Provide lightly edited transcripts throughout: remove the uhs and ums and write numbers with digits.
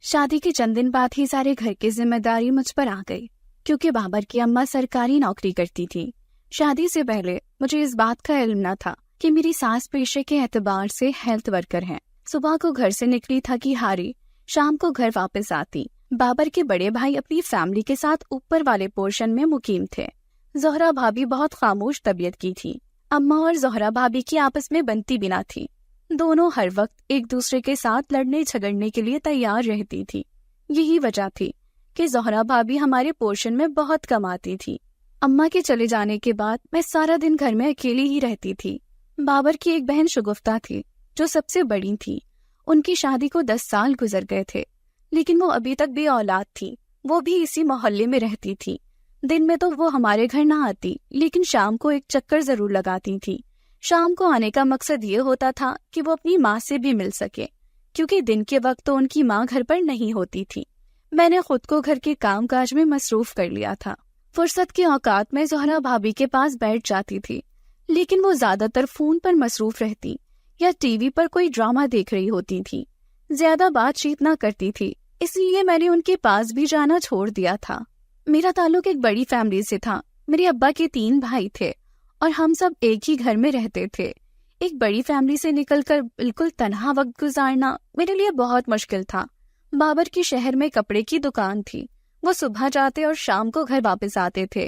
شادی کے چند دن بعد ہی سارے گھر کی ذمہ داری مجھ پر آ گئی، کیونکہ بابر کی اماں سرکاری نوکری کرتی تھی۔ شادی سے پہلے مجھے اس بات کا علم نہ تھا کہ میری ساس پیشے کے اعتبار سے ہیلتھ ورکر ہیں۔ صبح کو گھر سے نکلی تھکی ہاری شام کو گھر واپس آتی۔ بابر کے بڑے بھائی اپنی فیملی کے ساتھ اوپر والے پورشن میں مقیم تھے۔ زہرا بھابھی بہت خاموش طبیعت کی تھی۔ اماں اور زہرا بھابھی کی آپس میں بنتی بھی نہ تھی۔ دونوں ہر وقت ایک دوسرے کے ساتھ لڑنے جھگڑنے کے لیے تیار رہتی تھی۔ یہی وجہ تھی کہ زہرا بھابھی ہمارے پورشن میں بہت کم آتی تھی۔ اماں کے چلے جانے کے بعد میں سارا دن گھر میں اکیلی ہی رہتی تھی۔ بابر کی ایک بہن شگفتہ تھی جو سب سے بڑی تھی۔ ان کی شادی کو 10 سال گزر گئے تھے، لیکن وہ ابھی تک بے اولاد تھی۔ وہ بھی اسی محلے میں رہتی تھی۔ دن میں تو وہ ہمارے گھر نہ آتی، لیکن شام کو ایک چکر ضرور لگاتی تھی۔ شام کو آنے کا مقصد یہ ہوتا تھا کہ وہ اپنی ماں سے بھی مل سکے، کیونکہ دن کے وقت تو ان کی ماں گھر پر نہیں ہوتی تھی۔ میں نے خود کو گھر کے کام کاج میں مصروف کر لیا تھا۔ فرصت کے اوقات میں زہرا بھابھی کے پاس بیٹھ جاتی تھی، لیکن وہ زیادہ تر فون پر مصروف رہتی یا ٹی وی پر کوئی ڈرامہ دیکھ رہی ہوتی تھی۔ زیادہ بات چیت نہ کرتی تھی، اس لیے میں نے ان کے پاس بھی جانا چھوڑ دیا تھا۔ میرا تعلق ایک بڑی فیملی سے تھا۔ میرے ابا کے 3 بھائی تھے اور ہم سب ایک ہی گھر میں رہتے تھے۔ ایک بڑی فیملی سے نکل کر بالکل تنہا وقت گزارنا میرے لیے بہت مشکل تھا۔ بابر کی شہر میں کپڑے کی دکان تھی۔ وہ صبح جاتے اور شام کو گھر واپس آتے تھے۔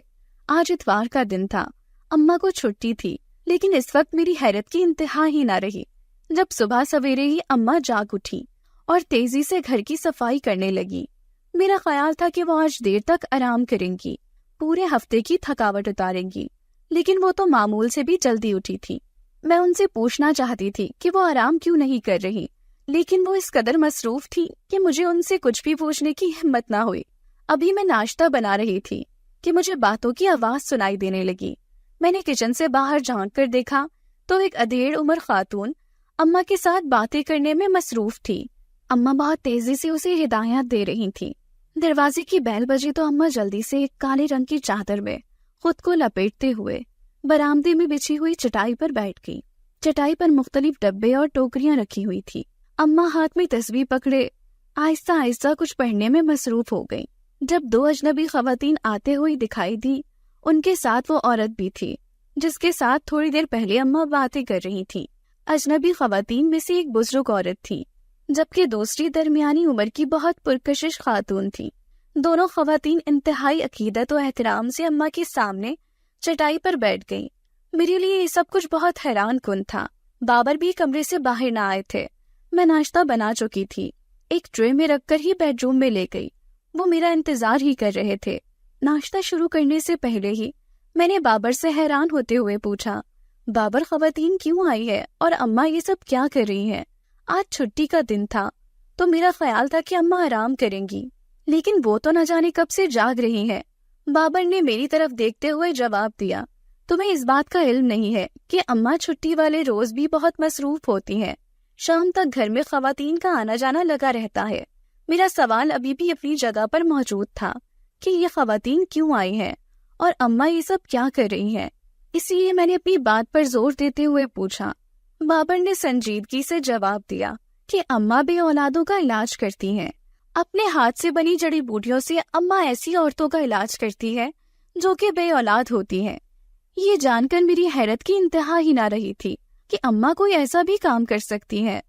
آج اتوار کا دن تھا، اماں کو چھٹی تھی، لیکن اس وقت میری حیرت کی انتہا ہی نہ رہی جب صبح سویرے ہی اماں جاگ اٹھی اور تیزی سے گھر کی صفائی کرنے لگی۔ میرا خیال تھا کہ وہ آج دیر تک آرام کریں گی، پورے ہفتے کی تھکاوٹ اتاریں گی، لیکن وہ تو معمول سے بھی جلدی اٹھی تھی۔ میں ان سے پوچھنا چاہتی تھی کہ وہ آرام کیوں نہیں کر رہی، لیکن وہ اس قدر مصروف تھی کہ مجھے ان سے کچھ بھی پوچھنے کی ہمت نہ ہوئی۔ ابھی میں ناشتہ بنا رہی تھی کہ مجھے باتوں کی آواز سنائی دینے لگی۔ میں نے کچن سے باہر جھانک کر دیکھا تو ایک ادھیڑ عمر خاتون اماں کے ساتھ باتیں کرنے میں مصروف تھی۔ اماں بہت تیزی سے اسے ہدایات دے رہی تھی۔ دروازے کی بیل بجی تو اماں جلدی سے ایک کالے رنگ کی چادر میں خود کو لپیٹتے ہوئے برآمدے میں بچھی ہوئی چٹائی پر بیٹھ گئی۔ چٹائی پر مختلف ڈبے اور ٹوکریاں رکھی ہوئی تھی۔ اماں ہاتھ میں تسبیح پکڑے آہستہ آہستہ کچھ پڑھنے میں مصروف ہو گئی۔ جب 2 اجنبی خواتین آتے ہوئی دکھائی دی، ان کے ساتھ وہ عورت بھی تھی جس کے ساتھ تھوڑی دیر پہلے اماں باتیں کر رہی تھی۔ اجنبی خواتین میں سے ایک بزرگ عورت تھی، جبکہ دوسری درمیانی عمر کی بہت پرکشش خاتون تھی۔ دونوں خواتین انتہائی عقیدت و احترام سے اماں کے سامنے چٹائی پر بیٹھ گئیں۔ میرے لیے یہ سب کچھ بہت حیران کن تھا۔ بابر بھی کمرے سے باہر نہ آئے تھے۔ میں ناشتہ بنا چکی تھی، ایک ٹرے میں رکھ کر ہی بیڈ روم میں لے گئی۔ وہ میرا انتظار ہی کر رہے تھے۔ ناشتہ شروع کرنے سے پہلے ہی میں نے بابر سے حیران ہوتے ہوئے پوچھا، بابر خواتین کیوں آئی ہے اور اماں یہ سب کیا کر رہی ہیں؟ آج چھٹی کا دن تھا تو میرا خیال تھا کہ اماں آرام کریں گی، لیکن وہ تو نہ جانے کب سے جاگ رہی ہیں۔ بابر نے میری طرف دیکھتے ہوئے جواب دیا، تمہیں اس بات کا علم نہیں ہے کہ اماں چھٹی والے روز بھی بہت مصروف ہوتی ہیں۔ شام تک گھر میں خواتین کا آنا جانا لگا رہتا ہے۔ میرا سوال ابھی بھی اپنی جگہ پر موجود تھا کہ یہ خواتین کیوں آئی ہیں اور اماں یہ سب کیا کر رہی ہیں، اس لیے میں نے اپنی بات پر زور دیتے ہوئے پوچھا۔ بابر نے سنجیدگی سے جواب دیا کہ اماں بے اولادوں کا علاج کرتی ہیں۔ اپنے ہاتھ سے بنی جڑی بوٹیوں سے اماں ایسی عورتوں کا علاج کرتی ہے جو کہ بے اولاد ہوتی ہیں۔ یہ جان کر میری حیرت کی انتہا ہی نہ رہی تھی کہ اماں کوئی ایسا بھی کام کر سکتی ہے۔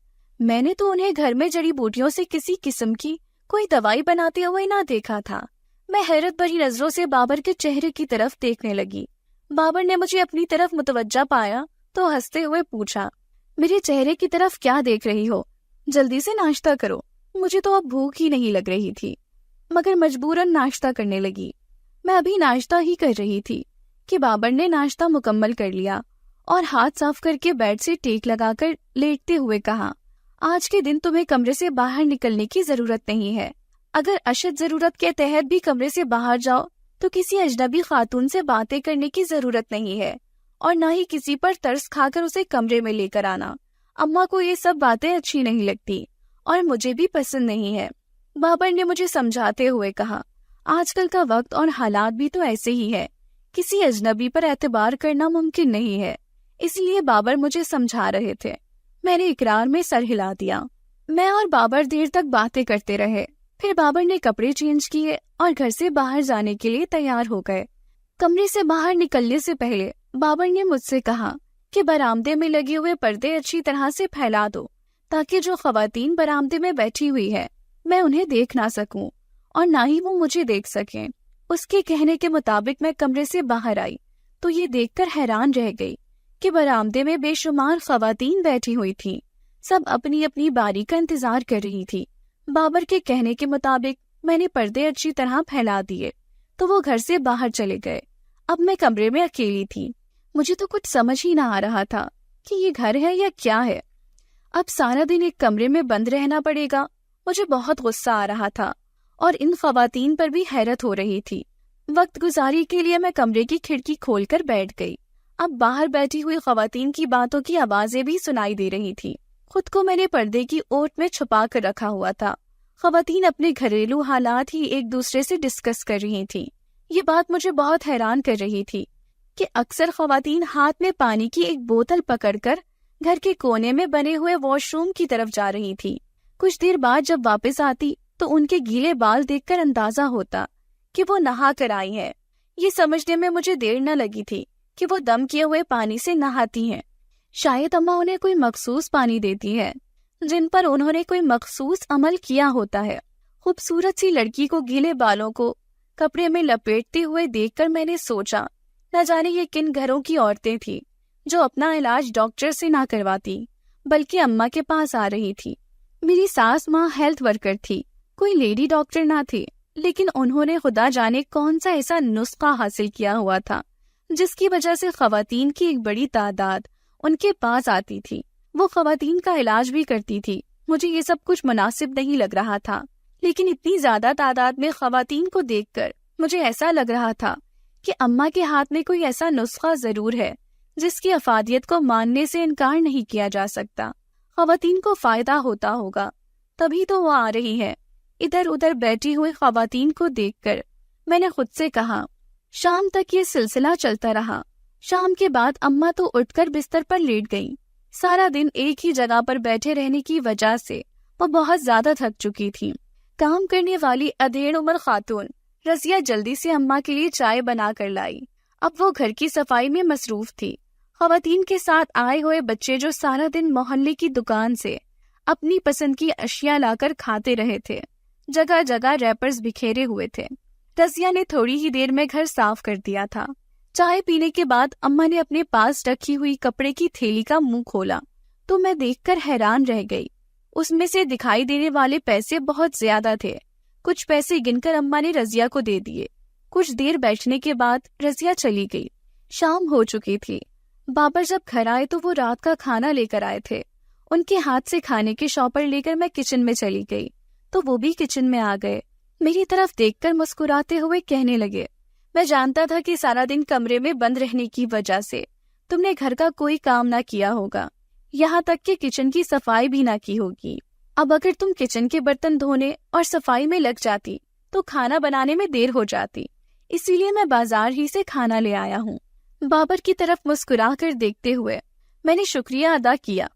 میں نے تو انہیں گھر میں جڑی بوٹیوں سے کسی قسم کی کوئی دوائی بناتے ہوئے نہ دیکھا تھا۔ میں حیرت بھری نظروں سے بابر کے چہرے کی طرف دیکھنے لگی۔ بابر نے مجھے اپنی طرف متوجہ پایا تو ہنستے ہوئے پوچھا، میرے چہرے کی طرف کیا دیکھ رہی ہو؟ جلدی سے ناشتہ کرو۔ مجھے تو اب بھوک ہی نہیں لگ رہی تھی، مگر مجبوراً ناشتہ کرنے لگی۔ میں ابھی ناشتہ ہی کر رہی تھی کہ بابر نے ناشتہ مکمل کر لیا اور ہاتھ صاف کر کے بیڈ سے ٹیک لگا کر لیٹتے ہوئے کہا، آج کے دن تمہیں کمرے سے باہر نکلنے کی ضرورت نہیں ہے۔ اگر اشد ضرورت کے تحت بھی کمرے سے باہر جاؤ تو کسی اجنبی خاتون سے باتیں کرنے کی ضرورت نہیں ہے، اور نہ ہی کسی پر ترس کھا کر اسے کمرے میں لے کر آنا۔ اماں کو یہ سب باتیں اچھی نہیں لگتی اور مجھے بھی پسند نہیں ہے۔ بابر نے مجھے سمجھاتے ہوئے کہا، آج کل کا وقت اور حالات بھی تو ایسے ہی ہے، کسی اجنبی پر اعتبار کرنا ممکن نہیں ہے، اس لیے بابر مجھے سمجھا رہے تھے۔ میں نے اقرار میں سر ہلا دیا۔ میں اور بابر دیر تک باتیں کرتے رہے۔ پھر بابر نے کپڑے چینج کیے اور گھر سے باہر جانے کے لیے تیار ہو گئے۔ کمرے سے باہر نکلنے سے پہلے بابر نے مجھ سے کہا کہ برآمدے میں لگے ہوئے پردے اچھی طرح سے پھیلا دو تاکہ جو خواتین برآمدے میں بیٹھی ہوئی ہے میں انہیں دیکھ نہ سکوں اور نہ ہی وہ مجھے دیکھ سکیں۔ اس کے کہنے کے مطابق میں کمرے سے باہر آئی تو یہ دیکھ کر حیران رہ گئی کہ برآمدے میں بے شمار خواتین بیٹھی ہوئی تھیں، سب اپنی اپنی باری کا انتظار کر رہی تھی۔ بابر کے کہنے کے مطابق میں نے پردے اچھی طرح پھیلا دیے تو وہ گھر سے باہر چلے گئے۔ اب میں کمرے میں اکیلی تھی، مجھے تو کچھ سمجھ ہی نہ آ رہا تھا کہ یہ گھر ہے یا کیا ہے۔ اب سارا دن ایک کمرے میں بند رہنا پڑے گا۔ مجھے بہت غصہ آ رہا تھا اور ان خواتین پر بھی حیرت ہو رہی تھی۔ وقت گزاری کے لیے میں کمرے کی کھڑکی کھول کر بیٹھ گئی۔ اب باہر بیٹھی ہوئی خواتین کی باتوں کی آوازیں بھی سنائی دے رہی تھی۔ خود کو میں نے پردے کی اوٹ میں چھپا کر رکھا ہوا تھا۔ خواتین اپنے گھریلو حالات ہی ایک دوسرے سے ڈسکس کر رہی تھیں۔ یہ بات مجھے بہت حیران کر رہی تھی کہ اکثر خواتین ہاتھ میں پانی کی ایک بوتل پکڑ کر گھر کے کونے میں بنے ہوئے واش روم کی طرف جا رہی تھی۔ کچھ دیر بعد جب واپس آتی تو ان کے گیلے بال دیکھ کر اندازہ ہوتا کہ وہ نہا کر آئی ہیں۔ یہ سمجھنے میں مجھے دیر نہ لگی تھی کہ وہ دم کیے ہوئے پانی سے نہاتی ہیں۔ شاید اماں انہیں کوئی مخصوص پانی دیتی ہے جن پر انہوں نے کوئی مخصوص عمل کیا ہوتا ہے۔ خوبصورت سی لڑکی کو گیلے بالوں کو کپڑے میں لپیٹتے ہوئے دیکھ کر میں نے سوچا نہ جانے یہ کن گھروں کی عورتیں تھیں جو اپنا علاج ڈاکٹر سے نہ کرواتی بلکہ اماں کے پاس آ رہی تھی۔ میری ساس ماں ہیلتھ ورکر تھی، کوئی لیڈی ڈاکٹر نہ تھی، لیکن انہوں نے خدا جانے کون سا ایسا نسخہ حاصل کیا ہوا تھا جس کی وجہ سے خواتین کی ایک بڑی تعداد ان کے پاس آتی تھی۔ وہ خواتین کا علاج بھی کرتی تھی۔ مجھے یہ سب کچھ مناسب نہیں لگ رہا تھا، لیکن اتنی زیادہ تعداد میں خواتین کو دیکھ کر مجھے ایسا لگ رہا تھا کہ اماں کے ہاتھ میں کوئی ایسا نسخہ ضرور ہے جس کی افادیت کو ماننے سے انکار نہیں کیا جا سکتا۔ خواتین کو فائدہ ہوتا ہوگا، تبھی تو وہ آ رہی ہے۔ ادھر ادھر بیٹھی ہوئی خواتین کو دیکھ کر میں نے خود سے کہا۔ شام تک یہ سلسلہ چلتا رہا۔ شام کے بعد اماں تو اٹھ کر بستر پر لیٹ گئیں۔ سارا دن ایک ہی جگہ پر بیٹھے رہنے کی وجہ سے وہ بہت زیادہ تھک چکی تھی۔ کام کرنے والی ادھیڑ عمر خاتون رضیہ جلدی سے اماں کے لیے چائے بنا کر لائی۔ اب وہ گھر کی صفائی میں مصروف تھی۔ خواتین کے ساتھ آئے ہوئے بچے جو سارا دن محلے کی دکان سے اپنی پسند کی اشیاء لا کر کھاتے رہے تھے، جگہ جگہ ریپرز بکھیرے ہوئے تھے۔ رضیہ نے تھوڑی ہی دیر میں گھر صاف کر دیا تھا۔ چائے پینے کے بعد اماں نے اپنے پاس رکھی ہوئی کپڑے کی تھیلی کا منہ کھولا تو میں دیکھ کر حیران رہ گئی۔ اس میں سے دکھائی دینے والے پیسے بہت زیادہ تھے۔ کچھ پیسے گن کر اماں نے رضیہ کو دے دیے۔ کچھ دیر بیٹھنے کے بعد رضیہ چلی گئی۔ شام ہو چکی تھی۔ بابر جب گھر آئے تو وہ رات کا کھانا لے کر آئے تھے۔ ان کے ہاتھ سے کھانے کے شاپر لے کر میں کچن میں چلی گئی تو وہ بھی کچن میں آ گئے۔ میری طرف دیکھ کر مسکراتے ہوئے کہنے لگے، میں جانتا تھا کہ سارا دن کمرے میں بند رہنے کی وجہ سے تم نے گھر کا کوئی کام نہ کیا ہوگا، یہاں تک کہ کچن کی صفائی بھی نہ کی ہوگی۔ اب اگر تم کچن کے برتن دھونے اور صفائی میں لگ جاتی تو کھانا بنانے میں دیر ہو جاتی، اسی لیے میں بازار ہی سے کھانا لے آیا ہوں۔ بابر کی طرف مسکرا کر دیکھتے ہوئے میں نے شکریہ ادا کیا۔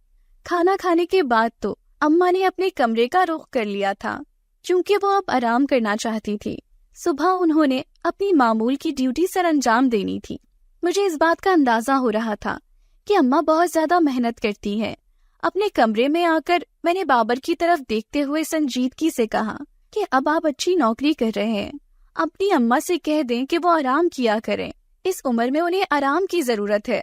کھانا کھانے کے بعد تو اماں نے اپنے کمرے کا رخ کر لیا تھا کیونکہ وہ اب آرام کرنا چاہتی تھی۔ صبح انہوں نے اپنی معمول کی ڈیوٹی سر انجام دینی تھی۔ مجھے اس بات کا اندازہ ہو رہا تھا کہ اماں بہت زیادہ محنت کرتی ہیں۔ اپنے کمرے میں آ کر میں نے بابر کی طرف دیکھتے ہوئے سنجیدگی سے کہا کہ اب آپ اچھی نوکری کر رہے ہیں، اپنی اماں سے کہہ دیں کہ وہ آرام کیا کریں، اس عمر میں انہیں آرام کی ضرورت ہے۔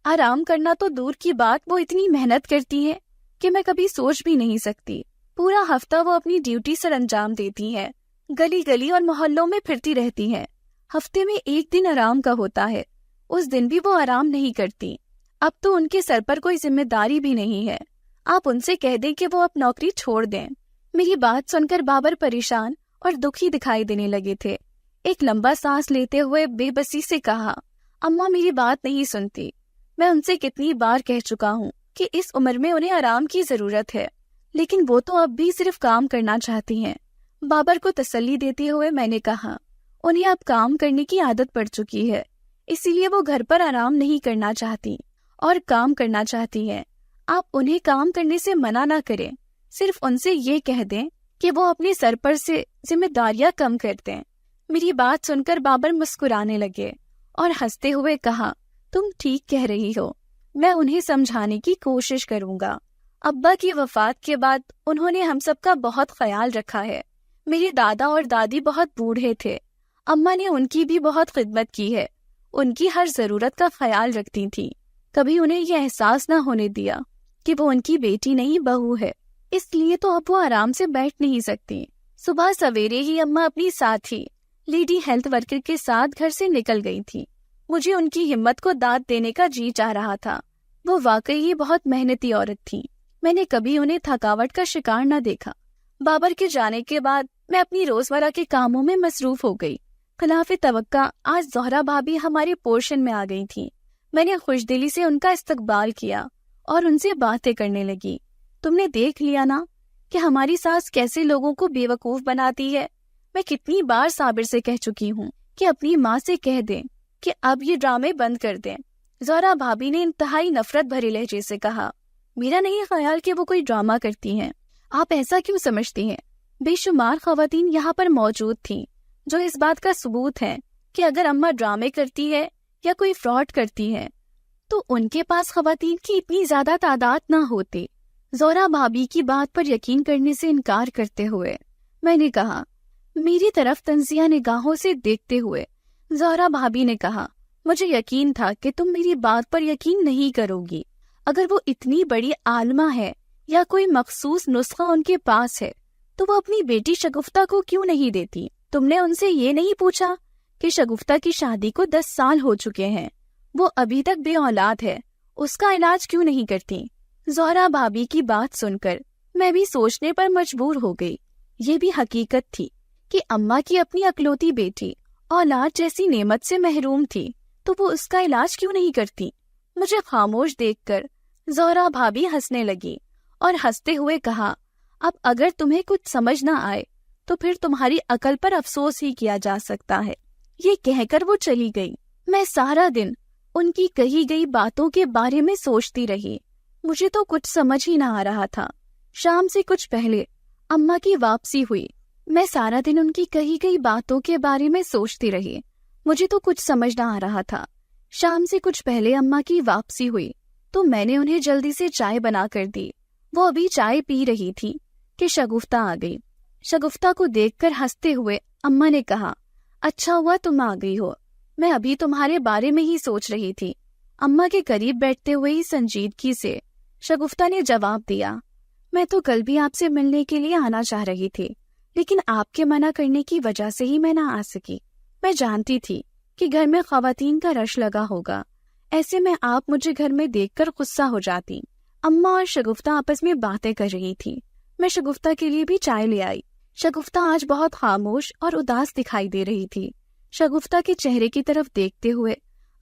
آرام کرنا تو دور کی بات، وہ اتنی محنت کرتی ہیں کہ میں کبھی سوچ بھی نہیں سکتی۔ پورا ہفتہ وہ اپنی ڈیوٹی سر انجام دیتی ہیں، گلی گلی اور محلوں میں پھرتی رہتی ہیں۔ ہفتے میں ایک دن آرام کا ہوتا ہے، اس دن بھی وہ آرام نہیں کرتی۔ اب تو ان کے سر پر کوئی ذمہ داری بھی نہیں ہے، آپ ان سے کہہ دیں کہ وہ اب نوکری چھوڑ دیں۔ میری بات سن کر بابر پریشان اور دکھی دکھائی دینے لگے تھے۔ ایک لمبا سانس لیتے ہوئے بے بسی سے کہا، اماں میری بات نہیں سنتی۔ میں ان سے کتنی بار کہہ چکا ہوں کہ اس عمر میں انہیں آرام کی ضرورت ہے، لیکن وہ تو اب بھی صرف کام کرنا چاہتی ہیں۔ بابر کو تسلی دیتے ہوئے میں نے کہا، انہیں اب کام کرنے کی عادت پڑ چکی ہے، اسی لیے وہ گھر پر آرام نہیں کرنا چاہتی اور کام کرنا چاہتی ہیں۔ آپ انہیں کام کرنے سے منع نہ کریں، صرف ان سے یہ کہہ دیں کہ وہ اپنے سر پر سے ذمہ داریاں کم کر دیں۔ میری بات سن کر بابر مسکرانے لگے اور ہنستے ہوئے کہا، تم ٹھیک کہہ رہی ہو، میں انہیں سمجھانے کی کوشش کروں گا۔ ابا کی وفات کے بعد انہوں نے ہم سب کا بہت خیال رکھا ہے۔ میرے دادا اور دادی بہت بوڑھے تھے، اماں نے ان کی بھی بہت خدمت کی ہے، ان کی ہر ضرورت کا خیال رکھتی تھی، کبھی انہیں یہ احساس نہ ہونے دیا کہ وہ ان کی بیٹی نہیں بہو ہے، اس لیے تو اب وہ آرام سے بیٹھ نہیں سکتی۔ صبح سویرے ہی اماں اپنی ساتھی لیڈی ہیلتھ ورکر کے ساتھ گھر سے نکل گئی تھی۔ مجھے ان کی ہمت کو داد دینے کا جی چاہ رہا تھا، وہ واقعی ہی بہت محنتی عورت تھی، میں نے کبھی انہیں تھکاوٹ کا شکار نہ دیکھا۔ بابر کے جانے کے بعد میں اپنی روزمرہ کے کاموں میں مصروف ہو گئی۔ خلاف توقع آج زہرا بھابی ہمارے پورشن میں آ گئی تھی۔ میں نے خوش دلی سے ان کا استقبال کیا اور ان سے باتیں کرنے لگی۔ تم نے دیکھ لیا نا کہ ہماری ساس کیسے لوگوں کو بے وقوف بناتی ہے۔ میں کتنی بار صابر سے کہہ چکی ہوں کہ اپنی ماں سے کہہ دیں کہ اب یہ ڈرامے بند کر دیں۔ زہرا بھابی نے انتہائی نفرت بھرے لہجے سے کہا، میرا نہیں خیال کہ وہ کوئی ڈرامہ کرتی ہیں، آپ ایسا کیوں سمجھتی ہیں؟ بے شمار خواتین یہاں پر موجود تھیں جو اس بات کا ثبوت ہے کہ اگر اماں ڈرامے کرتی ہے یا کوئی فراڈ کرتی ہے تو ان کے پاس خواتین کی اتنی زیادہ تعداد نہ ہوتی۔ زہرا بھابی کی بات پر یقین کرنے سے انکار کرتے ہوئے میں نے کہا، میری طرف تنزیہ نگاہوں سے دیکھتے ہوئے زہرا بھابی نے کہا، مجھے یقین تھا کہ تم میری بات پر یقین نہیں کرو گی۔ اگر وہ اتنی بڑی عالمہ ہے یا کوئی مخصوص نسخہ ان کے پاس ہے تو وہ اپنی بیٹی شگفتہ کو کیوں نہیں دیتی؟ تم نے ان سے یہ نہیں پوچھا کہ شگفتہ کی شادی کو 10 سال ہو چکے ہیں، وہ ابھی تک بے اولاد ہے، اس کا علاج کیوں نہیں کرتی؟ زہرا بھابی کی بات سن کر میں بھی سوچنے پر مجبور ہو گئی۔ یہ بھی حقیقت تھی کہ اماں کی اپنی اکلوتی بیٹی اولاد جیسی نعمت سے محروم تھی، تو وہ اس کا علاج کیوں نہیں کرتی؟ مجھے خاموش دیکھ کر زہرا بھابی ہنسنے لگی اور ہنستے ہوئے کہا، اب اگر تمہیں کچھ سمجھ نہ آئے تو پھر تمہاری عقل پر افسوس ہی کیا جا سکتا ہے۔ یہ کہہ کر وہ چلی گئی۔ میں سارا دن ان کی کہی گئی باتوں کے بارے میں سوچتی رہی، مجھے تو کچھ سمجھ ہی نہ آ رہا تھا۔ شام سے کچھ پہلے اماں کی واپسی ہوئی، میں سارا دن ان کی کہی گئی باتوں کے بارے میں سوچتی رہی، مجھے تو کچھ سمجھ نہ آ رہا تھا۔ شام سے کچھ پہلے اماں کی واپسی ہوئی تو میں نے انہیں جلدی سے چائے بنا کر دی۔ وہ ابھی چائے پی رہی تھی کہ شگفتہ آ گئی۔ شگفتہ کو دیکھ کر ہنستے ہوئے اماں نے کہا، اچھا ہوا تم آ گئی ہو، میں ابھی تمہارے بارے میں ہی سوچ رہی تھی۔ اماں کے قریب بیٹھتے ہوئے ہی سنجیدگی سے شگفتہ نے جواب دیا، میں تو کل بھی آپ سے ملنے کے لیے آنا چاہ رہی تھی، لیکن آپ کے منع کرنے کی وجہ سے ہی میں نہ آ سکی۔ میں جانتی تھی کہ گھر میں خواتین کا رش لگا ہوگا، ایسے میں آپ مجھے گھر میں دیکھ کر غصہ ہو جاتی۔ اماں اور شگفتہ آپس میں باتیں کر رہی تھی، میں شگفتہ کے لیے بھی چائے لے آئی۔ شگفتہ آج بہت خاموش اور اداس دکھائی دے رہی تھی۔ شگفتہ کے چہرے کی طرف دیکھتے ہوئے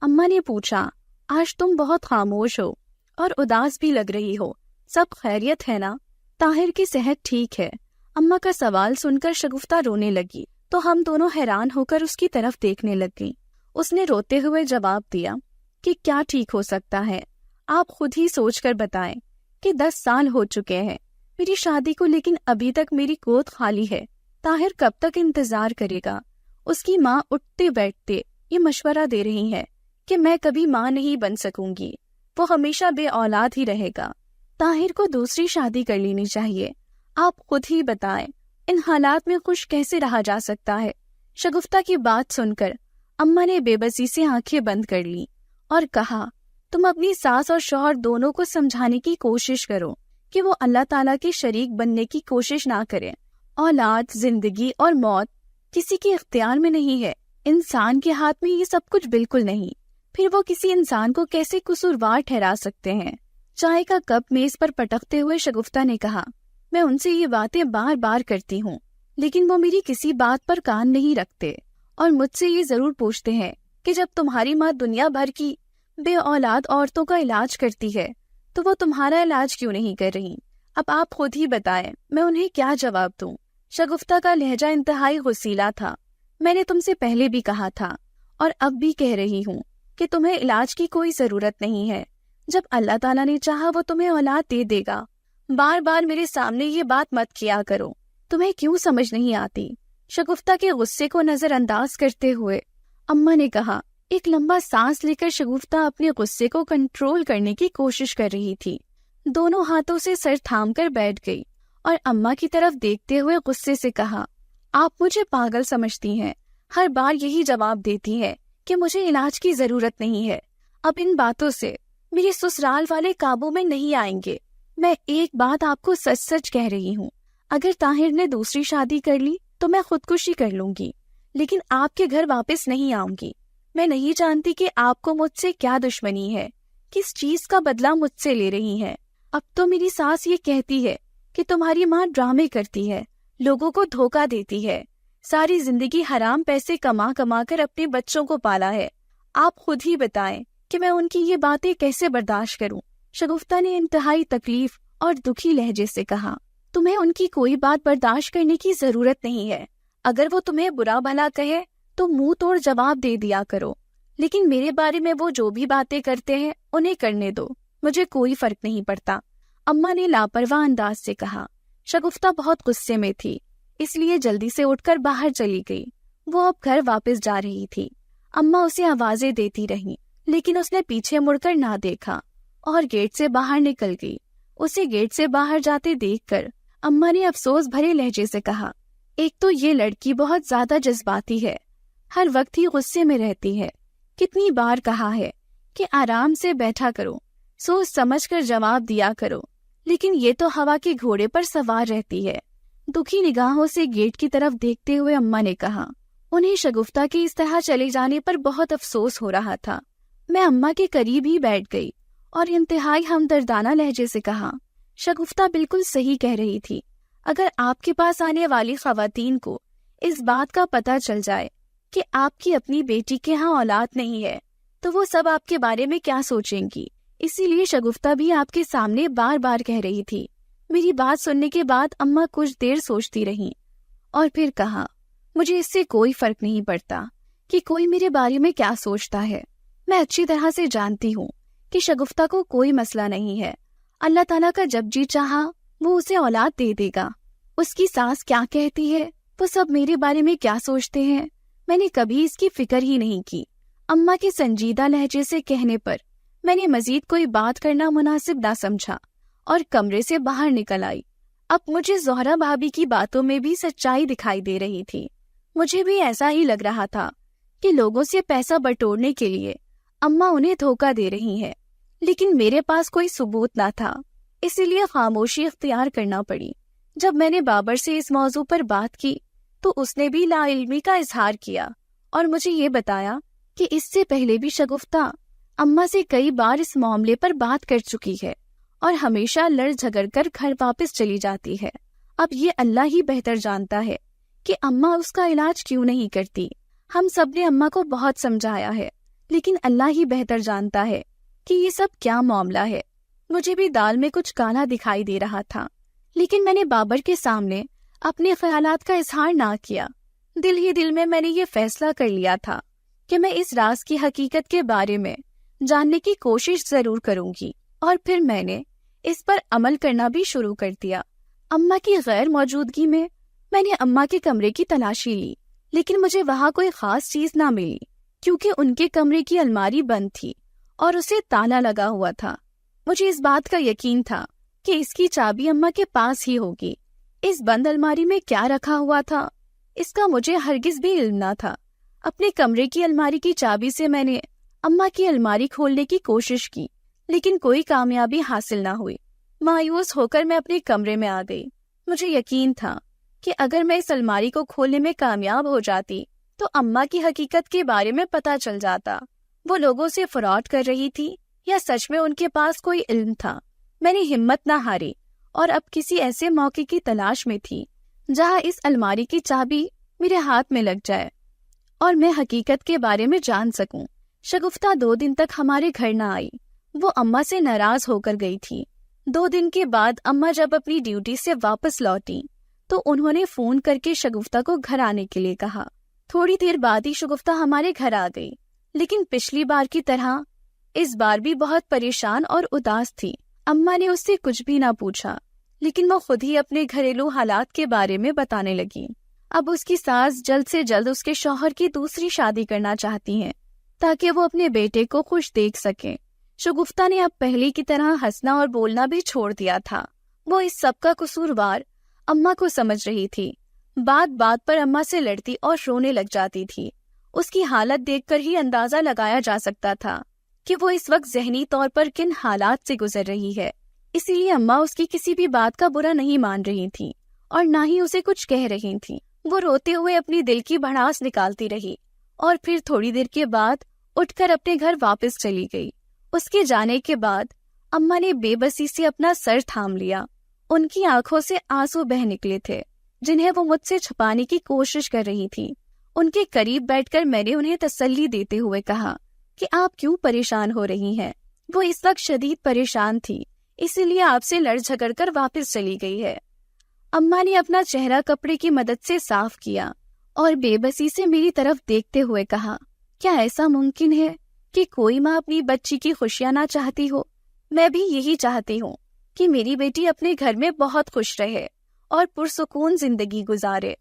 اماں نے پوچھا، آج تم بہت خاموش ہو اور اداس بھی لگ رہی ہو، سب خیریت ہے نا؟ طاہر کی صحت ٹھیک ہے؟ اماں کا سوال سن کر شگفتہ رونے لگی تو ہم دونوں حیران ہو کر اس کی طرف دیکھنے لگیں۔ اس نے روتے ہوئے جواب دیا کہ کیا ٹھیک ہو سکتا ہے، آپ خود ہی سوچ کر بتائیں کہ 10 سال ہو چکے ہیں میری شادی کو، لیکن ابھی تک میری گود خالی ہے۔ طاہر کب تک انتظار کرے گا؟ اس کی ماں اٹھتے بیٹھتے یہ مشورہ دے رہی ہے کہ میں کبھی ماں نہیں بن سکوں گی، وہ ہمیشہ بے اولاد ہی رہے گا۔ طاہر کو دوسری شادی کر لینی چاہیے۔ آپ خود ہی بتائیں ان حالات میں خوش کیسے رہا جا سکتا ہے؟ شگفتہ کی بات سن کر اماں نے بے بسی سے آنکھیں بند کر لی اور کہا، تم اپنی ساس اور شوہر دونوں کو سمجھانے کی کوشش کرو کہ وہ اللہ تعالیٰ کے شریک بننے کی کوشش نہ کریں۔ اولاد، زندگی اور موت کسی کے اختیار میں نہیں ہے، انسان کے ہاتھ میں یہ سب کچھ بالکل نہیں، پھر وہ کسی انسان کو کیسے قصوروار ٹھہرا سکتے ہیں؟ چائے کا کپ میز پر پٹکتے ہوئے شگفتہ نے کہا، میں ان سے یہ باتیں بار بار کرتی ہوں لیکن وہ میری کسی بات پر کان نہیں رکھتے اور مجھ سے یہ ضرور پوچھتے ہیں کہ جب تمہاری ماں دنیا بھر کی بے اولاد عورتوں کا علاج کرتی ہے تو وہ تمہارا علاج کیوں نہیں کر رہی؟ اب آپ خود ہی بتائیں میں انہیں کیا جواب دوں؟ شگفتہ کا لہجہ انتہائی غصیلا تھا۔ میں نے تم سے پہلے بھی کہا تھا اور اب بھی کہہ رہی ہوں کہ تمہیں علاج کی کوئی ضرورت نہیں ہے، جب اللہ تعالیٰ نے چاہا وہ تمہیں اولاد دے دے گا۔ بار بار میرے سامنے یہ بات مت کیا کرو تمہیں کیوں سمجھ نہیں آتی؟ شگفتہ کے غصے کو نظر انداز کرتے ہوئے اماں نے کہا۔ ایک لمبا سانس لے کر شگفتہ اپنے غصے کو کنٹرول کرنے کی کوشش کر رہی تھی۔ دونوں ہاتھوں سے سر تھام کر بیٹھ گئی اور اماں کی طرف دیکھتے ہوئے غصے سے کہا، آپ مجھے پاگل سمجھتی ہیں، ہر بار یہی جواب دیتی ہے کہ مجھے علاج کی ضرورت نہیں ہے۔ اب ان باتوں سے میرے سسرال والے قابو میں نہیں آئیں گے۔ میں ایک بات آپ کو سچ سچ کہہ رہی ہوں، اگر طاہر نے دوسری شادی کر لی تو میں خودکشی کر لوں گی، لیکن آپ کے گھر واپس نہیں آؤں گی۔ میں نہیں جانتی کہ آپ کو مجھ سے کیا دشمنی ہے، کس چیز کا بدلہ مجھ سے لے رہی ہیں۔ اب تو میری ساس یہ کہتی ہے کہ تمہاری ماں ڈرامے کرتی ہے، لوگوں کو دھوکہ دیتی ہے، ساری زندگی حرام پیسے کما کما کر اپنے بچوں کو پالا ہے۔ آپ خود ہی بتائیں کہ میں ان کی یہ باتیں کیسے برداشت کروں؟ شگفتہ نے انتہائی تکلیف اور دکھی لہجے سے کہا، تمہیں ان کی کوئی بات برداشت کرنے کی ضرورت نہیں ہے۔ اگر وہ تمہیں برا بھلا کہے تو منہ توڑ جواب دے دیا کرو، لیکن میرے بارے میں وہ جو بھی باتیں کرتے ہیں انہیں کرنے دو، مجھے کوئی فرق نہیں پڑتا، اماں نے لاپرواہ انداز سے کہا۔ شگفتہ بہت غصے میں تھی، اس لیے جلدی سے اٹھ کر باہر چلی گئی۔ وہ اب گھر واپس جا رہی تھی۔ اماں اسے آوازیں دیتی رہیں، لیکن اس نے پیچھے مڑ کر نہ دیکھا اور گیٹ سے باہر نکل گئی۔ اسے گیٹ سے باہر جاتے دیکھ کر اماں نے افسوس بھرے لہجے سے کہا، ایک تو یہ لڑکی بہت زیادہ جذباتی ہے، ہر وقت ہی غصے میں رہتی ہے۔ کتنی بار کہا ہے کہ آرام سے بیٹھا کرو، سوچ سمجھ کر جواب دیا کرو، لیکن یہ تو ہوا کے گھوڑے پر سوار رہتی ہے۔ دکھی نگاہوں سے گیٹ کی طرف دیکھتے ہوئے اماں نے کہا۔ انہیں شگفتہ کے اس طرح چلے جانے پر بہت افسوس ہو رہا تھا۔ میں اماں کے قریب ہی بیٹھ گئی اور انتہائی ہمدردانہ لہجے سے کہا، شگفتہ بالکل صحیح کہہ رہی تھی۔ اگر آپ کے پاس آنے والی خواتین کو اس بات کا پتہ چل جائے کہ آپ کی اپنی بیٹی کے ہاں اولاد نہیں ہے تو وہ سب آپ کے بارے میں کیا سوچیں گی؟ اسی لیے شگفتہ بھی آپ کے سامنے بار بار کہہ رہی تھی۔ میری بات سننے کے بعد اماں کچھ دیر سوچتی رہیں اور پھر کہا، مجھے اس سے کوئی فرق نہیں پڑتا کہ کوئی میرے بارے میں کیا سوچتا ہے۔ میں اچھی طرح سے جانتی ہوں کہ شگفتہ کو کوئی مسئلہ نہیں ہے۔ اللہ تعالیٰ کا جب جی چاہا وہ اسے اولاد دے دے گا۔ اس کی ساس کیا کہتی ہے، وہ سب میرے بارے میں کیا سوچتے ہیں، میں نے کبھی اس کی فکر ہی نہیں کی۔ اماں کے سنجیدہ لہجے سے کہنے پر میں نے مزید کوئی بات کرنا مناسب نہ سمجھا اور کمرے سے باہر نکل آئی۔ اب مجھے زہرا بھابی کی باتوں میں بھی سچائی دکھائی دے رہی تھی۔ مجھے بھی ایسا ہی لگ رہا تھا کہ لوگوں سے پیسہ بٹورنے کے لیے اماں انہیں دھوکہ دے رہی ہیں، لیکن میرے پاس کوئی ثبوت نہ تھا، اسی لیے خاموشی اختیار کرنا پڑی۔ جب میں نے بابر سے اس موضوع پر بات کی تو اس نے بھی لا علمی کا اظہار کیا اور مجھے یہ بتایا کہ اس سے پہلے بھی شگفتہ اماں سے کئی بار اس معاملے پر بات کر چکی ہے اور ہمیشہ لڑ جھگڑ کر گھر واپس چلی جاتی ہے۔ اب یہ اللہ ہی بہتر جانتا ہے کہ اماں اس کا علاج کیوں نہیں کرتی۔ ہم سب نے اماں کو بہت سمجھایا ہے، لیکن اللہ ہی بہتر جانتا ہے کہ یہ سب کیا معاملہ ہے۔ مجھے بھی دال میں کچھ کالا دکھائی دے رہا تھا، لیکن میں نے بابر کے سامنے اپنے خیالات کا اظہار نہ کیا۔ دل ہی دل میں نے یہ فیصلہ کر لیا تھا کہ میں اس راز کی حقیقت کے بارے میں جاننے کی کوشش ضرور کروں گی، اور پھر میں نے اس پر عمل کرنا بھی شروع کر دیا۔ اماں کی غیر موجودگی میں نے اماں کے کمرے کی تلاشی لی، لیکن مجھے وہاں کوئی خاص چیز نہ ملی، کیونکہ ان کے کمرے کی الماری بند تھی اور اسے تالا لگا ہوا تھا۔ مجھے اس بات کا یقین تھا کہ اس کی چابی اماں کے پاس ہی ہوگی۔ اس بند الماری میں کیا رکھا ہوا تھا اس کا مجھے ہرگز بھی علم نہ تھا۔ اپنے کمرے کی الماری کی چابی سے میں نے اماں کی الماری کھولنے کی کوشش کی، لیکن کوئی کامیابی حاصل نہ ہوئی۔ مایوس ہو کر میں اپنے کمرے میں آ گئی۔ مجھے یقین تھا کہ اگر میں اس الماری کو کھولنے میں کامیاب ہو جاتی تو اماں کی حقیقت کے بارے میں پتہ چل جاتا۔ وہ لوگوں سے فراڈ کر رہی تھی یا سچ میں ان کے پاس کوئی علم تھا۔ میں نے ہمت نہ ہاری اور اب کسی ایسے موقع کی تلاش میں تھی جہاں اس الماری کی چابی میرے ہاتھ میں لگ جائے اور میں حقیقت کے بارے میں جان سکوں۔ شگفتہ 2 دن تک ہمارے گھر نہ آئی۔ وہ اماں سے ناراض ہو کر گئی تھی۔ 2 دن کے بعد اماں جب اپنی ڈیوٹی سے واپس لوٹی تو انہوں نے فون کر کے شگفتہ کو گھر آنے کے لیے کہا۔ تھوڑی دیر بعد ہی شگفتہ ہمارے گھر آ گئی، لیکن پچھلی بار کی طرح اس بار بھی بہت پریشان اور اداس تھی۔ اماں نے اس سے کچھ بھی نہ پوچھا، لیکن وہ خود ہی اپنے گھریلو حالات کے بارے میں بتانے لگی۔ اب اس کی ساس جلد سے جلد اس کے شوہر کی دوسری شادی کرنا چاہتی ہیں تاکہ وہ اپنے بیٹے کو خوش دیکھ سکیں۔ شگفتہ نے اب پہلے کی طرح ہنسنا اور بولنا بھی چھوڑ دیا تھا۔ وہ اس سب کا قصوروار اماں کو سمجھ رہی تھی۔ بات بات پر اماں سے لڑتی اور رونے لگ جاتی تھی۔ اس کی حالت دیکھ کر ہی اندازہ لگایا جا سکتا تھا کہ وہ اس وقت ذہنی طور پر کن حالات سے گزر رہی ہے۔ اسی لیے اماں اس کی کسی بھی بات کا برا نہیں مان رہی تھی اور نہ ہی اسے کچھ کہہ رہی تھی۔ وہ روتے ہوئے اپنی دل کی بھڑاس نکالتی رہی اور پھر تھوڑی دیر کے بعد اٹھ کر اپنے گھر واپس چلی گئی۔ اس کے جانے کے بعد اماں نے بے بسی سے اپنا سر تھام لیا۔ ان کی آنکھوں سے آنسو بہہ نکلے تھے جنہیں وہ مجھ سے چھپانے کی کوشش کر رہی تھی۔ ان کے قریب بیٹھ کر میں نے انہیں تسلی دیتے ہوئے کہا کہ آپ کیوں پریشان ہو رہی ہیں؟ وہ اس وقت شدید پریشان تھی، اسی لیے آپ سے لڑ جھگڑ کر واپس چلی گئی ہے۔ اماں نے اپنا چہرہ کپڑے کی مدد سے صاف کیا اور بے بسی سے میری طرف دیکھتے ہوئے کہا، کیا ایسا ممکن ہے کہ کوئی ماں اپنی بچی کی خوشیاں نہ چاہتی ہو؟ میں بھی یہی چاہتی ہوں کہ میری بیٹی اپنے گھر میں بہت خوش رہے اور پرسکون زندگی گزارے،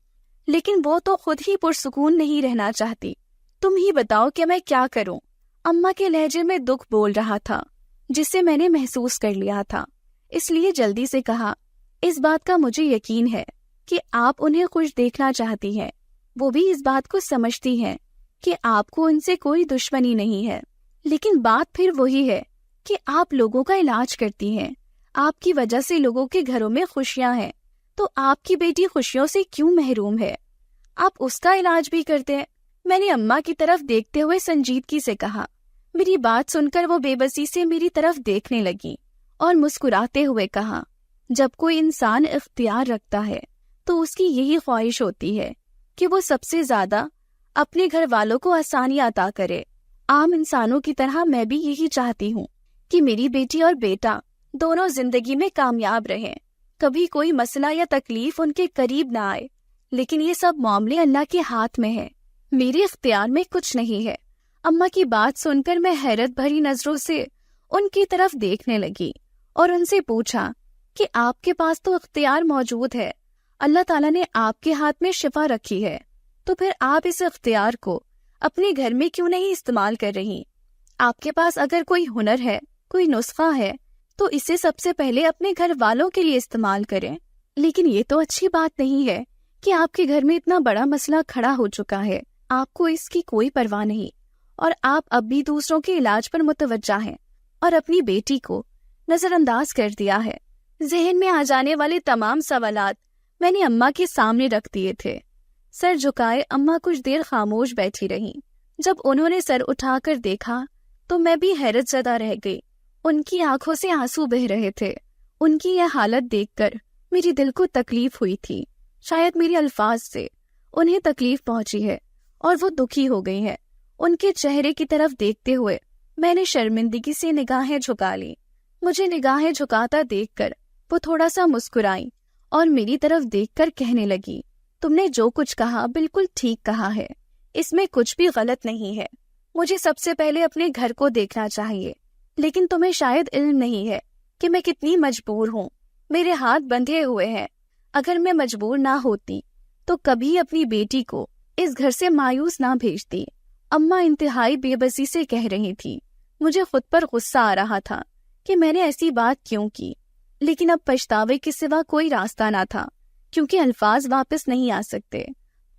لیکن وہ تو خود ہی پرسکون نہیں رہنا چاہتی۔ تم ہی بتاؤ کہ میں کیا کروں؟ اماں کے لہجے میں دکھ بول رہا تھا جسے میں نے محسوس کر لیا تھا، اس لیے جلدی سے کہا، اس بات کا مجھے یقین ہے کہ آپ انہیں خوش دیکھنا چاہتی ہیں۔ وہ بھی اس بات کو سمجھتی ہیں کہ آپ کو ان سے کوئی دشمنی نہیں ہے، لیکن بات پھر وہی ہے کہ آپ لوگوں کا علاج کرتی ہیں، آپ کی وجہ سے لوگوں کے گھروں میں خوشیاں ہیں، تو آپ کی بیٹی خوشیوں سے کیوں محروم ہے؟ آپ اس کا علاج بھی کرتے ہیں۔ میں نے اماں کی طرف دیکھتے ہوئے سنجیدگی سے کہا۔ میری بات سن کر وہ بے بسی سے میری طرف دیکھنے لگی اور مسکراتے ہوئے کہا، جب کوئی انسان اختیار رکھتا ہے تو اس کی یہی خواہش ہوتی ہے کہ وہ سب سے زیادہ اپنے گھر والوں کو آسانی عطا کرے۔ عام انسانوں کی طرح میں بھی یہی چاہتی ہوں کہ میری بیٹی اور بیٹا دونوں زندگی میں کامیاب رہیں، کبھی کوئی مسئلہ یا تکلیف ان کے قریب نہ آئے، لیکن یہ سب معاملے اللہ کے ہاتھ میں ہے، میرے اختیار میں کچھ نہیں ہے۔ اماں کی بات سن کر میں حیرت بھری نظروں سے ان کی طرف دیکھنے لگی اور ان سے پوچھا کہ آپ کے پاس تو اختیار موجود ہے، اللہ تعالیٰ نے آپ کے ہاتھ میں شفا رکھی ہے، تو پھر آپ اس اختیار کو اپنے گھر میں کیوں نہیں استعمال کر رہی؟ آپ کے پاس اگر کوئی ہنر ہے، کوئی نسخہ ہے، تو اسے سب سے پہلے اپنے گھر والوں کے لیے استعمال کریں۔ لیکن یہ تو اچھی بات نہیں ہے کہ آپ کے گھر میں اتنا بڑا مسئلہ کھڑا ہو چکا ہے، آپ کو اس کی کوئی پرواہ نہیں، اور آپ اب بھی دوسروں کے علاج پر متوجہ ہیں اور اپنی بیٹی کو نظر انداز کر دیا ہے۔ ذہن میں آ جانے والے تمام سوالات میں نے اماں کے سامنے رکھ دیے تھے۔ سر جھکائے اماں کچھ دیر خاموش بیٹھی رہیں۔ جب انہوں نے سر اٹھا کر دیکھا تو میں بھی حیرت زدہ رہ گئی۔ ان کی آنکھوں سے آنسو بہ رہے تھے۔ ان کی یہ حالت دیکھ کر میری دل کو تکلیف ہوئی تھی، شاید میرے الفاظ سے انہیں تکلیف پہنچی ہے اور وہ دکھی ہو گئی ہیں۔ ان کے چہرے کی طرف دیکھتے ہوئے میں نے شرمندگی سے نگاہیں جھکا لی۔ مجھے نگاہیں جھکاتا دیکھ کر وہ تھوڑا سا مسکرائی اور میری طرف دیکھ کر کہنے لگی، تم نے جو کچھ کہا بالکل ٹھیک کہا ہے، اس میں کچھ بھی غلط نہیں ہے۔ مجھے سب سے پہلے اپنے گھر کو دیکھنا چاہیے، لیکن تمہیں شاید علم نہیں ہے کہ میں کتنی مجبور ہوں، میرے ہاتھ بندھے ہوئے ہیں۔ اگر میں مجبور نہ ہوتی تو کبھی اپنی بیٹی کو اس گھر سے مایوس نہ بھیجتی۔ اماں انتہائی بے بسی سے کہہ رہی تھی۔ مجھے خود پر غصہ آ رہا تھا کہ میں نے ایسی بات کیوں کی، لیکن اب پچھتاوے کے سوا کوئی راستہ نہ تھا کیونکہ الفاظ واپس نہیں آ سکتے۔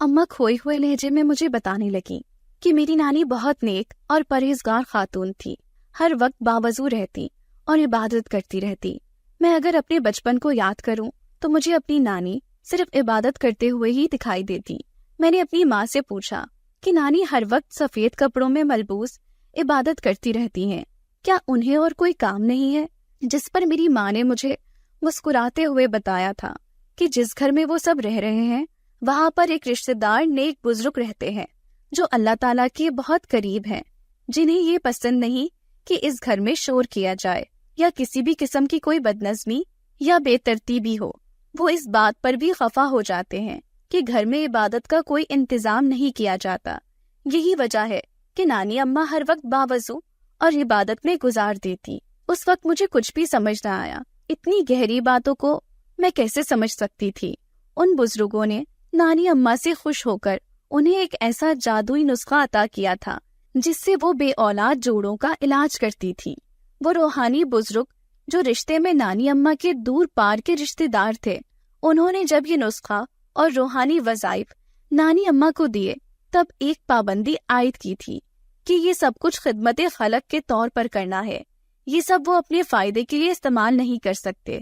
اماں کھوئے ہوئے لہجے میں مجھے بتانے لگی کہ میری نانی بہت نیک اور پرہیزگار خاتون تھی، ہر وقت باوضو رہتی اور عبادت کرتی رہتی۔ میں اگر اپنے بچپن کو یاد کروں تو مجھے اپنی نانی صرف عبادت کرتے ہوئے ہی دکھائی دیتی۔ میں نے اپنی ماں سے پوچھا کہ نانی ہر وقت سفید کپڑوں میں ملبوس عبادت کرتی رہتی ہیں، کیا انہیں اور کوئی کام نہیں ہے؟ جس پر میری ماں نے مجھے مسکراتے ہوئے بتایا تھا کہ جس گھر میں وہ سب رہ رہے ہیں وہاں پر ایک رشتہ دار نیک بزرگ رہتے ہیں جو اللہ تعالیٰ کے بہت قریب ہیں، جنہیں یہ پسند نہیں کہ اس گھر میں شور کیا جائے یا کسی بھی قسم کی کوئی بدنظمی یا بے ترتیبی ہو۔ وہ اس بات پر بھی خفا ہو جاتے ہیں کہ گھر میں عبادت کا کوئی انتظام نہیں کیا جاتا۔ یہی وجہ ہے کہ نانی اماں ہر وقت باوضو اور عبادت میں گزار دیتی۔ اس وقت مجھے کچھ بھی سمجھ نہ آیا۔ اتنی گہری باتوں کو میں کیسے سمجھ سکتی تھی؟ ان بزرگوں نے نانی اماں سے خوش ہو کر انہیں ایک ایسا جادوئی نسخہ عطا کیا تھا جس سے وہ بے اولاد جوڑوں کا علاج کرتی تھی۔ وہ روحانی بزرگ جو رشتے میں نانی اماں کے دور پار کے رشتے دار تھے، انہوں نے جب یہ نسخہ اور روحانی وظائف نانی اماں کو دیے تب ایک پابندی عائد کی تھی کہ یہ سب کچھ خدمت خلق کے طور پر کرنا ہے، یہ سب وہ اپنے فائدے کے لیے استعمال نہیں کر سکتے۔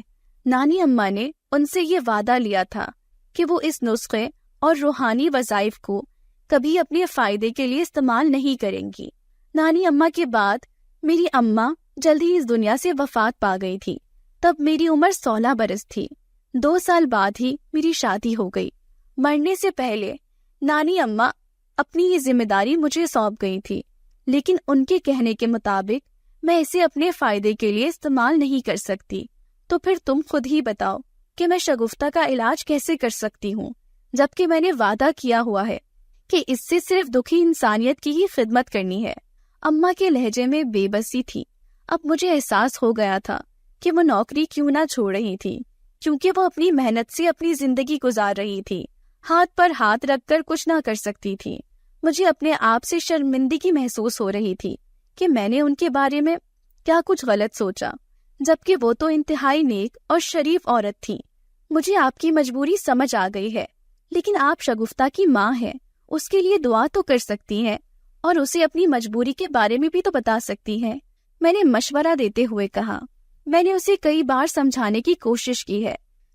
نانی اماں نے ان سے یہ وعدہ لیا تھا کہ وہ اس نسخے اور روحانی وظائف کو کبھی اپنے فائدے کے لیے استعمال نہیں کریں گی۔ نانی اماں کے بعد میری اماں جلد ہی اس دنیا سے وفات پا گئی تھی۔ تب میری عمر 16 برس تھی۔ 2 سال بعد ہی میری شادی ہو گئی۔ مرنے سے پہلے نانی اماں اپنی یہ ذمہ داری مجھے سونپ گئی تھی، لیکن ان کے کہنے کے مطابق میں اسے اپنے فائدے کے لیے استعمال نہیں کر سکتی۔ تو پھر تم خود ہی بتاؤ کہ میں شگفتہ کا علاج کیسے کر سکتی ہوں، جبکہ میں نے وعدہ کیا ہوا ہے کہ اس سے صرف دکھی انسانیت کی ہی خدمت کرنی ہے۔ اماں کے لہجے میں بے بسی تھی۔ اب مجھے احساس ہو گیا تھا کہ وہ نوکری کیوں نہ چھوڑ رہی تھی، کیونکہ وہ اپنی محنت سے اپنی زندگی گزار رہی تھی، ہاتھ پر ہاتھ رکھ کر کچھ نہ کر سکتی تھی۔ مجھے اپنے آپ سے شرمندگی محسوس ہو رہی تھی کہ میں نے ان کے بارے میں کیا کچھ غلط سوچا، جبکہ وہ تو انتہائی نیک اور شریف عورت تھی۔ مجھے آپ کی مجبوری سمجھ آ گئی ہے، لیکن آپ شگفتہ کی ماں ہیں، اس کے لیے دعا تو کر سکتی ہیں اور اسے اپنی مجبوری کے بارے میں بھی تو بتا سکتی ہیں۔ میں نے مشورہ دیتے ہوئے کہا۔ میں نے اسے کئی بار سمجھانے کی کوشش کی ہے،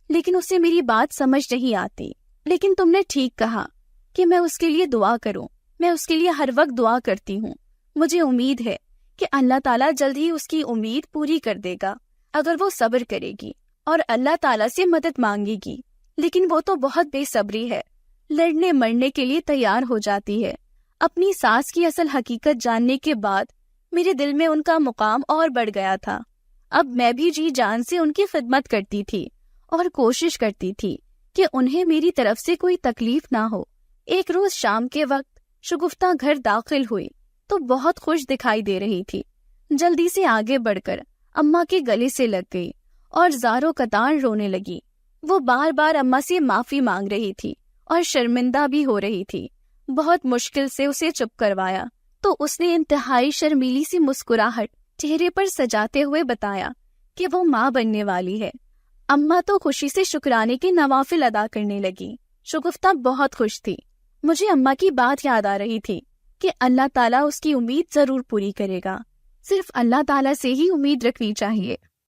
لیکن اسے میری بات سمجھ نہیں آتی۔ لیکن تم نے ٹھیک کہا کہ میں اس کے لیے دعا کروں۔ میں اس کے لیے ہر وقت دعا کرتی ہوں۔ مجھے امید ہے کہ اللہ تعالیٰ جلد ہی اس کی امید پوری کر دے گا اگر وہ صبر کرے گی اور اللہ تعالیٰ سے مدد مانگے گی۔ لیکن وہ تو بہت بے صبری ہے، لڑنے مرنے کے لیے تیار ہو جاتی ہے۔ اپنی ساس کی اصل حقیقت جاننے کے بعد میرے دل میں ان کا مقام اور بڑھ گیا تھا۔ اب میں بھی جی جان سے ان کی خدمت کرتی تھی اور کوشش کرتی تھی کہ انہیں میری طرف سے کوئی تکلیف نہ ہو۔ ایک روز شام کے وقت شگفتہ گھر داخل ہوئی تو بہت خوش دکھائی دے رہی تھی۔ جلدی سے آگے بڑھ کر اماں کے گلے سے لگ گئی اور زاروں قطار رونے لگی۔ وہ بار بار اماں سے معافی مانگ رہی تھی اور شرمندہ بھی ہو رہی تھی۔ بہت مشکل سے اسے چپ کروایا تو اس نے انتہائی شرمیلی سی مسکراہٹ چہرے پر سجاتے ہوئے بتایا کہ وہ ماں بننے والی ہے۔ اماں تو خوشی سے شکرانے کے نوافل ادا کرنے لگی۔ شگفتہ بہت خوش تھی۔ مجھے اماں کی بات یاد آ رہی تھی کہ اللہ تعالیٰ اس کی امید ضرور پوری کرے گا۔ صرف اللہ تعالیٰ سے ہی امید رکھنی چاہیے۔